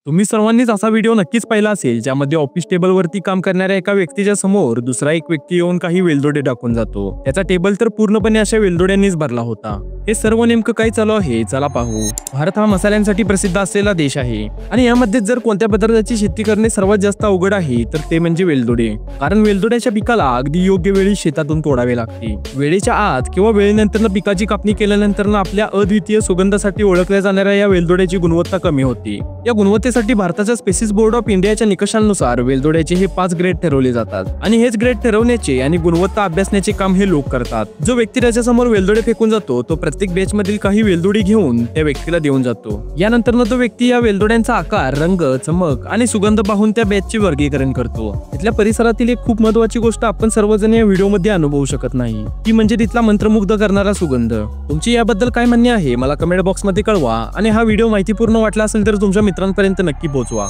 तुम्ही सर्वांनीच असा व्हिडिओ नक्कीच पाहिला असेल ज्यामध्ये ऑफिस टेबलवरती काम करणाऱ्या एका व्यक्तीच्या समोर दुसरा एक व्यक्ती येऊन काही वेलदोडे टाकून जातो। त्याचा टेबल तर पूर्णपणे अशा वेलदोड्यांनीच भरला होता। हे सर्व नेमकं काय चालू आहे चला पाहू। भारत हा मसाल्यांसाठी प्रसिद्ध असलेला देश आहे आणि यामध्ये जर कोणत्या पदार्थाची शेती करणे सर्वात जास्त अवघड आहे तर ते म्हणजे वेलदोडे। कारण वेलदोड्याच्या पिकाला अगदी योग्य वेळी शेतातून तोडावे लागते। वेळेच्या आत किंवा वेळेनंतर पिकाची कापणी केल्यानंतर आपल्या अद्वितीय सुगंधासाठी ओळखल्या जाणाऱ्या या वेलदोड्याची गुणवत्ता कमी होते। या गुणवत्तेसाठी भारताच्या स्पेसिस बोर्ड ऑफ इंडियाच्या निकषांनुसार वेलदोड्याचे हे 5 ग्रेड ठरवले जातात आणि हेच ग्रेड ठरवण्याचे आणि गुणवत्ता अभ्यासण्याचे काम हे लोक करतात। जो व्यक्ती त्याच्या समोर वेलदोडे फेकून जातो तो प्रत्येक बॅच मधील काही वेलदोडी घेऊन त्या व्यक्तीला देऊन जातो। यानंतर तो व्यक्ती या वेलदोड्यांचा आकार, रंग, चमक आणि सुगंध पाहून त्या बॅचचे वर्गीकरण करतो। तिथल्या परिसरातील एक खूप महत्त्वाची गोष्ट आपण सर्वजण या व्हिडिओमध्ये अनुभवू शकत नाही, ती म्हणजे तिथला मंत्रमुग्ध करणारा सुगंध। तुमची याबद्दल काय म्हणणे आहे मला कमेंट बॉक्समध्ये कळवा आणि हा व्हिडिओ माहितीपूर्ण वाटला असेल तर तुमच्या मित्रांपर्यंत नक्की पोहोचवा।